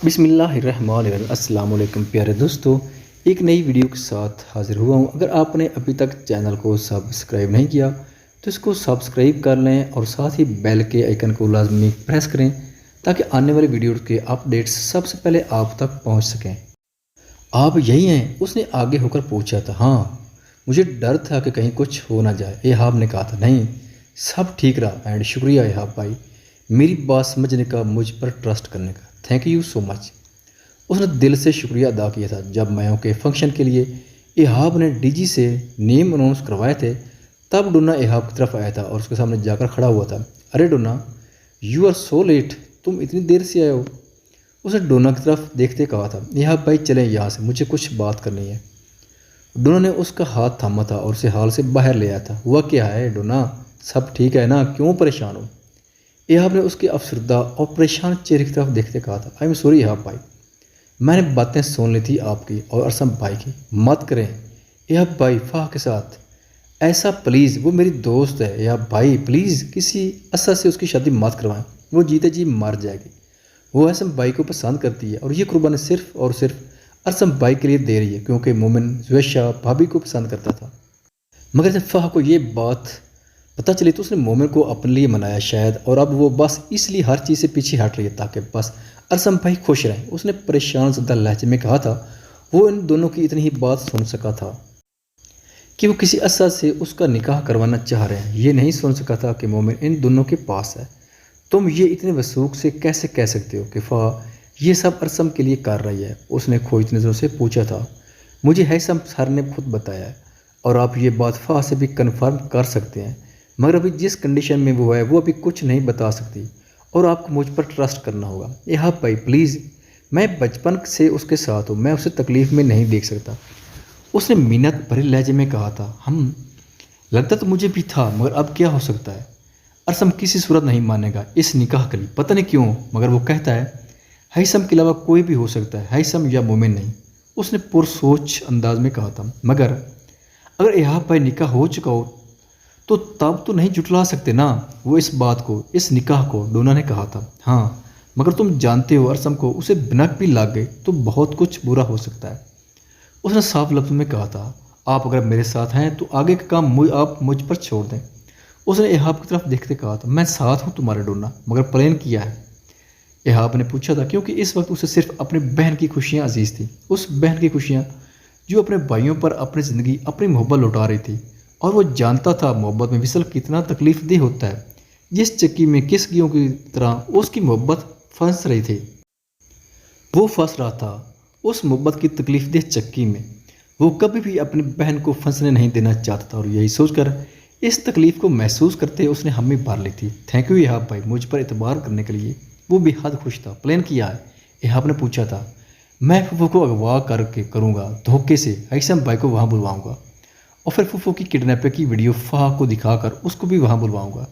بسم اللہ الرحمن الرحیم۔ السلام علیکم پیارے دوستو، ایک نئی ویڈیو کے ساتھ حاضر ہوا ہوں۔ اگر آپ نے ابھی تک چینل کو سبسکرائب نہیں کیا تو اس کو سبسکرائب کر لیں اور ساتھ ہی بیل کے آئیکن کو لازمی پریس کریں تاکہ آنے والی ویڈیوز کے اپڈیٹس سب سے پہلے آپ تک پہنچ سکیں۔ آپ یہی ہیں؟ اس نے آگے ہو کر پوچھا تھا۔ ہاں، مجھے ڈر تھا کہ کہیں کچھ ہو نہ جائے۔ ایہاب نے کہا تھا، نہیں، سب ٹھیک رہا اینڈ شکریہ ایہاب بھائی، میری بات سمجھنے کا، مجھ پر ٹرسٹ کرنے کا۔ تھینک یو سو مچ۔ اس نے دل سے شکریہ ادا کیا تھا۔ جب میوں کے فنکشن کے لیے ایہاب نے ڈی جی سے نیم اناؤنس کروائے تھے تب ڈونا ایہاب کی طرف آیا تھا اور اس کے سامنے جا کر کھڑا ہوا تھا۔ ارے Donna, you are so late, تم اتنی دیر سے آئے ہو؟ اس نے ڈونا کی طرف دیکھتے کہا تھا، ایہاب بھائی چلیں یہاں سے، مجھے کچھ بات کرنی ہے۔ ڈونا نے اس کا ہاتھ تھاما تھا اور اسے حال سے باہر لے آیا تھا۔ ہوا کیا ہے ڈونا؟ سب ٹھیک ہے نا؟ کیوں پریشان ہو؟ ایہاب نے اس کے افسردہ اور پریشان چہرے کی طرف دیکھتے کہا تھا، آئی ایم سوری ایہاب بھائی، میں نے باتیں سن لی تھی آپ کی اور ارسم بھائی کی۔ مت کریں ایہاب بھائی فاح کے ساتھ ایسا، پلیز، وہ میری دوست ہے۔ ایہاب بھائی پلیز کسی اسد سے اس کی شادی مت کروائیں، وہ جیتے جی مر جائے گی۔ وہ ارسم بھائی کو پسند کرتی ہے اور یہ قربانی صرف اور صرف ارسم بھائی کے لیے دے رہی ہے کیونکہ مومن زویشہ بھابھی کو پسند کرتا تھا۔ مگر جب فاح کو یہ بات پتہ چلی تو اس نے مومن کو اپنے لیے منایا شاید، اور اب وہ بس اس لیے ہر چیز سے پیچھے ہٹ رہی ہے تاکہ بس ارسم بھائی خوش رہیں۔ اس نے پریشان زدہ لہجے میں کہا تھا، وہ ان دونوں کی اتنی ہی بات سن سکا تھا کہ وہ کسی اسد سے اس کا نکاح کروانا چاہ رہے ہیں، یہ نہیں سن سکا تھا کہ مومن ان دونوں کے پاس ہے۔ تم یہ اتنے وثوق سے کیسے کہہ سکتے ہو کہ فاح یہ سب ارسم کے لیے کر رہی ہے؟ اس نے کھوجتی نظروں سے پوچھا تھا۔ مجھے ہیثم سر نے خود بتایا ہے اور آپ یہ بات فاح سے بھی کنفرم کر سکتے ہیں، مگر ابھی جس کنڈیشن میں وہ ہے وہ ابھی کچھ نہیں بتا سکتی اور آپ کو مجھ پر ٹرسٹ کرنا ہوگا۔ ایہاب بھائی پلیز، میں بچپن سے اس کے ساتھ ہوں، میں اسے تکلیف میں نہیں دیکھ سکتا۔ اس نے منت بھرے لہجے میں کہا تھا، لگتا تو مجھے بھی تھا، مگر اب کیا ہو سکتا ہے؟ ارسم کسی صورت نہیں مانے گا اس نکاح کے لیے، پتہ نہیں کیوں، مگر وہ کہتا ہے ہیثم کے علاوہ کوئی بھی ہو سکتا ہے، ہیثم یا مومن نہیں۔ اس نے پرسوچ انداز میں کہا تھا، مگر اگر ایہاب بھائی نکاح ہو چکا ہو تو تب تو نہیں جھٹلا سکتے نا وہ اس بات کو، اس نکاح کو۔ ڈونا نے کہا تھا، ہاں، مگر تم جانتے ہو ارسم کو اسے بنک بھی لگ گئی تو بہت کچھ برا ہو سکتا ہے۔ اس نے صاف لفظوں میں کہا تھا، آپ اگر میرے ساتھ ہیں تو آگے کا کام آپ مجھ پر چھوڑ دیں۔ اس نے ایہاب کی طرف دیکھتے کہا تھا، میں ساتھ ہوں تمہارے ڈونا، مگر پلان کیا ہے؟ ایہاب نے پوچھا تھا کیونکہ اس وقت اسے صرف اپنی بہن کی خوشیاں عزیز تھیں، اس بہن کی خوشیاں جو اپنے بھائیوں پر اپنی زندگی، اپنی محبت لوٹا رہی تھی، اور وہ جانتا تھا محبت میں وصل کتنا تکلیف دہ ہوتا ہے، جس چکی میں کس گیوں کی طرح اس کی محبت پھنس رہی تھی۔ وہ پھنس رہا تھا اس محبت کی تکلیف دہ چکی میں، وہ کبھی بھی اپنی بہن کو پھنسنے نہیں دینا چاہتا تھا، اور یہی سوچ کر اس تکلیف کو محسوس کرتے اس نے ہمیں بھر لی تھی۔ تھینک یو ایہاب بھائی مجھ پر اعتبار کرنے کے لیے۔ وہ بے حد خوش تھا۔ پلان کیا ہے؟ ایہاب نے پوچھا تھا، میں پھوپھو کو اغوا کروں گا، دھوکے سے ہیثم بھائی کو وہاں بلواؤں گا اور پھر پھوپھو کی کڈنیپنگ کی ویڈیو فاح کو دکھا کر اس کو بھی وہاں بلواؤں گا۔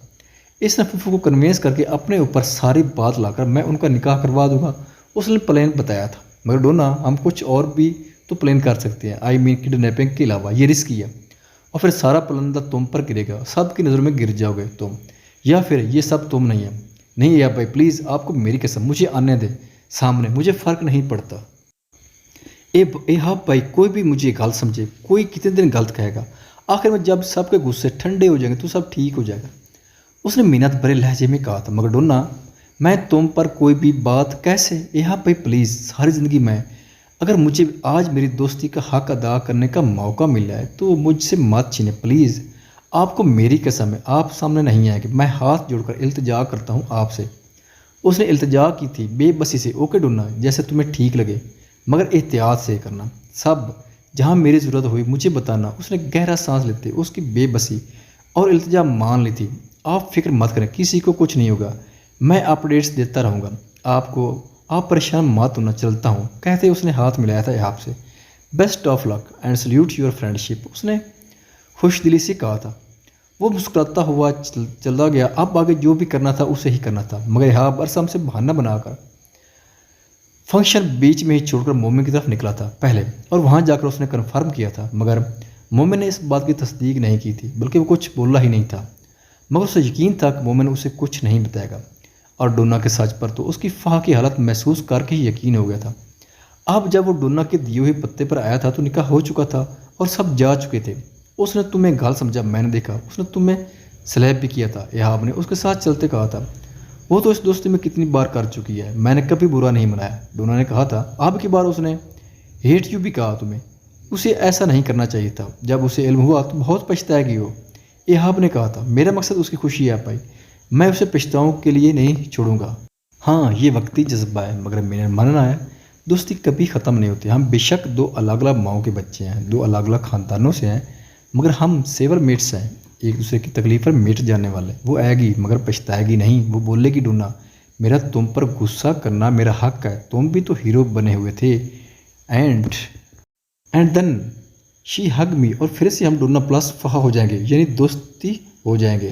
اس نے پھوپھو کو کنوینس کر کے اپنے اوپر ساری بات لا کر میں ان کا نکاح کروا دوں گا۔ اس نے پلان بتایا تھا، مگر ڈونا ہم کچھ اور بھی تو پلان کر سکتے ہیں، آئی مین کڈنیپنگ کے علاوہ، یہ رسکی ہے اور پھر سارا پلندہ تم پر گرے گا، سب کی نظروں میں گر جاؤ گے تم، یا پھر یہ سب تم نہیں ہے۔ نہیں ایہاب بھائی پلیز، آپ کو میری قسم، مجھے آنے دے سامنے، مجھے فرق نہیں پڑتا۔ ایہاب بھائی کوئی بھی مجھے غلط سمجھے، کوئی کتنے دن غلط کہے گا، آخر میں جب سب کے غصے ٹھنڈے ہو جائیں گے تو سب ٹھیک ہو جائے گا۔ اس نے منت بھرے لہجے میں کہا تھا، مگر ڈونا میں تم پر کوئی بھی بات کیسے؟ ایہاب بھائی پلیز، ساری زندگی میں اگر مجھے آج میری دوستی کا حق ادا کرنے کا موقع ملا ہے تو مجھ سے مت چھینے پلیز، آپ کو میری قسم ہے، آپ سامنے نہیں آئے گے، میں ہاتھ جوڑ کر التجا کرتا ہوں آپ سے۔ اس نے التجا کی تھی بے بسی سے، اوکے ڈونا جیسے تمہیں ٹھیک لگے، مگر احتیاط سے کرنا، سب جہاں میری ضرورت ہوئی مجھے بتانا۔ اس نے گہرا سانس لیتے اس کی بے بسی اور التجا مان لی تھی۔ آپ فکر مت کریں، کسی کو کچھ نہیں ہوگا، میں اپڈیٹس دیتا رہوں گا آپ کو، آپ پریشان مت ہونا، چلتا ہوں، کہتے اس نے ہاتھ ملایا تھا ایہاب سے۔ Best of luck and salute your friendship, اس نے خوش دلی سے کہا تھا۔ وہ مسکراتا ہوا چلا گیا، اب آگے جو بھی کرنا تھا اسے ہی کرنا تھا، مگر ایہاب ارسم سے بہانہ بنا کر فنکشن بیچ میں ہی چھوڑ کر مومن کی طرف نکلا تھا پہلے، اور وہاں جا کر اس نے کنفرم کیا تھا، مگر مومن نے اس بات کی تصدیق نہیں کی تھی، بلکہ وہ کچھ بولا ہی نہیں تھا، مگر اسے یقین تھا کہ مومن اسے کچھ نہیں بتائے گا۔ اور ڈونا کے سچ پر تو اس کی فہا کی حالت محسوس کر کے ہی یقین ہو گیا تھا۔ اب جب وہ ڈونا کے دیے ہوئے پتے پر آیا تھا تو نکاح ہو چکا تھا اور سب جا چکے تھے۔ اس نے تمہیں گھال سمجھا، میں نے دیکھا اس نے تمہیں سلیب بھی کیا تھا، ایہاب نے اس کے ساتھ چلتے کہا تھا۔ وہ تو اس دوستی میں کتنی بار کر چکی ہے، میں نے کبھی برا نہیں منایا، ڈونا نے کہا تھا۔ اب کی بار اس نے ہیٹ یو بھی کہا تمہیں، اسے ایسا نہیں کرنا چاہیے تھا، جب اسے علم ہوا تو بہت پچھتائے گی وہ، ایہاب نے کہا تھا۔ میرا مقصد اس کی خوشی ہے بھائی، میں اسے پچھتاؤں کے لیے نہیں چھوڑوں گا۔ ہاں یہ وقتی جذبہ ہے، مگر میرا ماننا ہے دوستی کبھی ختم نہیں ہوتی۔ ہم بے شک دو الگ الگ ماؤں کے بچے ہیں، دو الگ الگ خاندانوں سے ہیں، مگر ہم سیور میٹس ہیں، ایک دوسرے کی تکلیف پر میٹ جانے والے۔ وہ آئے گی مگر پچھتائے گی نہیں، وہ بولے گی ڈونا میرا تم پر غصہ کرنا میرا حق ہے، تم بھی تو ہیرو بنے ہوئے تھے۔ اینڈ دین شی ہگ می، اور پھر سے ہم ڈونا پلس فہا ہو جائیں گے، یعنی دوستی ہو جائیں گے،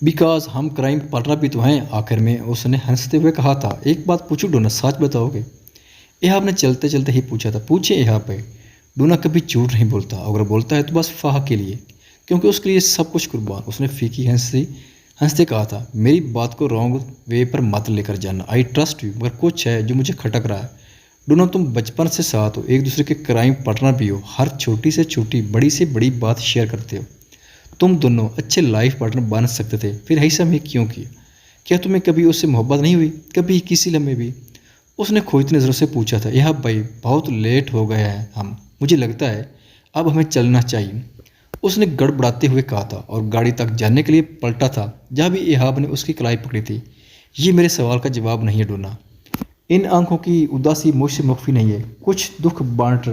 بیکاز ہم کرائم پارٹنر بھی تو ہیں۔ آخر میں اس نے ہنستے ہوئے کہا تھا، ایک بات پوچھو ڈونا، سچ بتاؤ گے؟ ایہاب نے چلتے چلتے ہی پوچھا تھا۔ پوچھے ایہاب بھائی۔ ڈونا کبھی جھوٹ نہیں بولتا، اگر بولتا ہے تو بس فہا کے لیے، کیونکہ اس کے لیے سب کچھ قربان۔ اس نے پھیکی ہنستے کہا تھا، میری بات کو رانگ وے پر مت لے کر جانا، آئی ٹرسٹ یو، مگر کچھ ہے جو مجھے کھٹک رہا ہے۔ ڈونا تم بچپن سے ساتھ ہو، ایک دوسرے کے کرائم پارٹنر بھی ہو، ہر چھوٹی سے چھوٹی بڑی سے بڑی بات شیئر کرتے ہو، تم دونوں اچھے لائف پارٹنر بن سکتے تھے، پھر ایسا میں کیوں کیا؟ کیا تمہیں کبھی اس سے محبت نہیں ہوئی، کبھی کسی لمحے بھی؟ اس نے کھوجتی نظروں سے پوچھا تھا۔ ایہاب بھائی بہت لیٹ ہو گئے ہیں ہم، مجھے لگتا ہے اب ہمیں چلنا چاہیے، اس نے گڑبڑاتے ہوئے کہا تھا، اور گاڑی تک جانے کے لیے پلٹا تھا جہاں بھی ایہاب نے اس کی کلائی پکڑی تھی۔ یہ میرے سوال کا جواب نہیں ہے ڈونا، ان آنکھوں کی اداسی مجھ سے مخفی نہیں ہے، کچھ دکھ بانٹ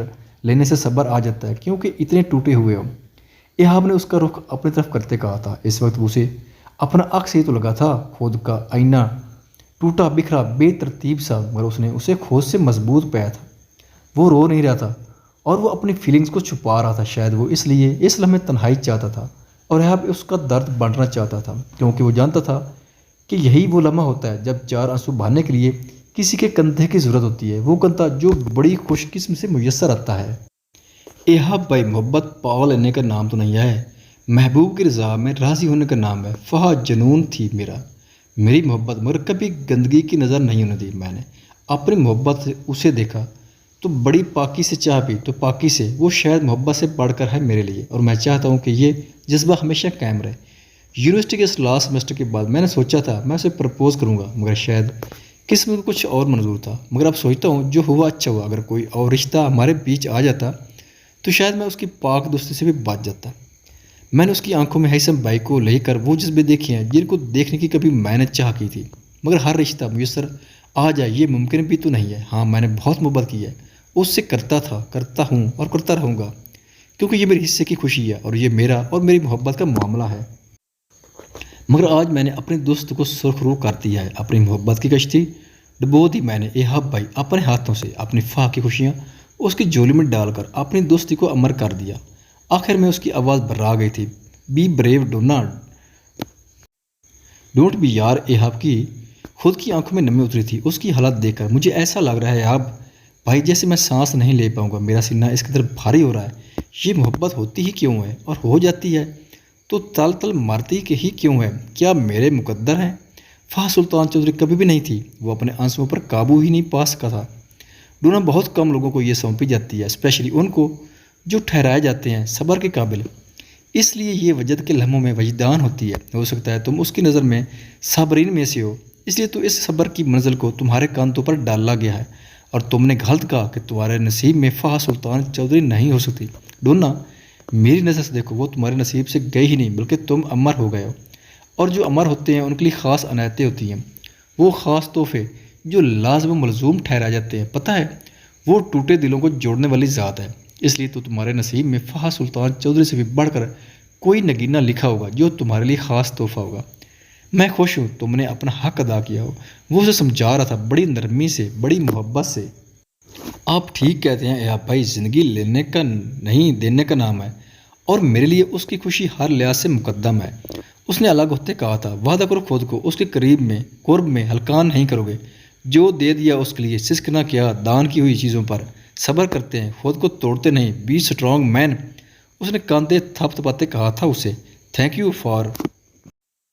لینے سے صبر آ جاتا ہے، کیونکہ اتنے ٹوٹے ہوئے ہو۔ ایہاب نے اس کا رخ اپنی طرف کرتے کہا تھا۔ اس وقت اسے اپنا عکس ہی تو لگا تھا، خود کا آئینہ ٹوٹا بکھرا بے ترتیب سا، مگر اس نے اسے خود سے مضبوط پایا تھا۔ وہ رو نہیں رہا تھا اور وہ اپنی فیلنگز کو چھپا رہا تھا، شاید وہ اس لیے اس لمحے تنہائی چاہتا تھا، اور ایہاب اس کا درد بانٹنا چاہتا تھا، کیونکہ وہ جانتا تھا کہ یہی وہ لمحہ ہوتا ہے جب چار آنسو بہانے کے لیے کسی کے کندھے کی ضرورت ہوتی ہے، وہ کندھا جو بڑی خوش قسم سے میسر آتا ہے۔ ایہاب بھائی محبت پا لینے کا نام تو نہیں ہے، محبوب کی رضا میں راضی ہونے کا نام ہے۔ فہا جنون تھی میری محبت، مگر کبھی گندگی کی نظر نہیں ہونے دی۔ میں نے اپنی محبت سے اسے دیکھا تو بڑی پاکی سے چاہ پی، تو پاکی سے وہ شاید محبت سے بڑھ کر ہے میرے لیے، اور میں چاہتا ہوں کہ یہ جذبہ ہمیشہ قائم رہے۔ یونیورسٹی کے اس لاسٹ سیمسٹر کے بعد میں نے سوچا تھا میں اسے پرپوز کروں گا، مگر شاید قسمت کو کچھ اور منظور تھا، مگر اب سوچتا ہوں جو ہوا اچھا ہوا، اگر کوئی اور رشتہ ہمارے بیچ آ جاتا تو شاید میں اس کی پاک دوستی سے بھی بچ جاتا۔ میں نے اس کی آنکھوں میں ہیثم بھائی کو لے کر وہ جذبے دیکھے ہیں جن کو دیکھنے کی کبھی میں نے چاہ کی تھی، مگر ہر رشتہ میسر آ جائے یہ ممکن بھی تو نہیں ہے۔ ہاں میں نے بہت محبت کی ہے، اس سے کرتا تھا، کرتا ہوں اور کرتا رہوں گا، کیونکہ یہ میرے حصے کی خوشی ہے اور یہ میرا اور میری محبت کا معاملہ ہے۔ مگر آج میں نے اپنے دوست کو سرخ رو کر دیا ہے، اپنی محبت کی کشتی ڈبو دی میں نے۔ ایہاب بھائی اپنے ہاتھوں سے اپنی فہا کی خوشیاں اس کی جھولی میں ڈال کر اپنی دوستی کو امر کر دیا۔ آخر میں اس کی آواز بھرا گئی تھی، بی بریو ڈونا، ڈونٹ بی یار۔ ایہاب کی خود کی آنکھوں میں نمی اتری تھی اس کی حالت دیکھ کر۔ مجھے ایسا لگ رہا ہے ایہاب بھائی جیسے میں سانس نہیں لے پاؤں گا، میرا سینہ اس قدر بھاری ہو رہا ہے۔ یہ محبت ہوتی ہی کیوں ہے، اور ہو جاتی ہے تو تل تل مارتی کے ہی کیوں ہے؟ کیا میرے مقدر ہیں؟ فہا سلطان چودھری کبھی بھی نہیں تھی، وہ اپنے آنسوؤں پر قابو ہی نہیں پا سکا تھا۔ ڈونا بہت کم لوگوں کو یہ سونپی جاتی ہے، اسپیشلی ان کو جو ٹھہرائے جاتے ہیں صبر کے قابل، اس لیے یہ وجد کے لمحوں میں وجدان ہوتی ہے۔ ہو سکتا ہے تم اس کی نظر میں صابرین میں سے ہو، اس لیے تو اس صبر کی منزل کو تمہارے کانتوں پر ڈالا گیا ہے، اور تم نے غلط کہا کہ تمہارے نصیب میں فہا سلطان چودھری نہیں ہو سکتی۔ ڈونا میری نظر سے دیکھو، وہ تمہارے نصیب سے گئی ہی نہیں بلکہ تم امر ہو گئے ہو، اور جو امر ہوتے ہیں ان کے لیے خاص عنایتیں ہوتی ہیں، وہ خاص تحفے جو لازم و ملزوم ٹھہرائے جاتے ہیں، پتہ ہے وہ ٹوٹے دلوں کو جوڑنے والی ذات ہے۔ اس لیے تو تمہارے نصیب میں فہا سلطان چودھری سے بھی بڑھ کر کوئی نگینہ لکھا ہوگا جو تمہارے لیے خاص تحفہ ہوگا۔ میں خوش ہوں تم نے اپنا حق ادا کیا ہو، وہ اسے سمجھا رہا تھا بڑی نرمی سے، بڑی محبت سے۔ آپ ٹھیک کہتے ہیں ایہاب بھائی، زندگی لینے کا نہیں دینے کا نام ہے، اور میرے لیے اس کی خوشی ہر لحاظ سے مقدم ہے۔ اس نے الگ ہوتے کہا تھا، وعدہ کرو خود کو اس کے قرب میں ہلکان نہیں کرو گے، جو دے دیا اس کے لیے سسک نہ کیا، دان کی ہوئی چیزوں پر صبر کرتے ہیں، خود کو توڑتے نہیں، بی اسٹرانگ مین۔ اس نے کاندھے تھپ تھپاتے کہا تھا اسے، تھینک یو فار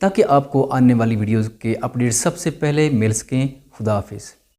تاکہ آپ کو آنے والی ویڈیوز کے اپڈیٹ سب سے پہلے مل سکیں۔ خدا حافظ۔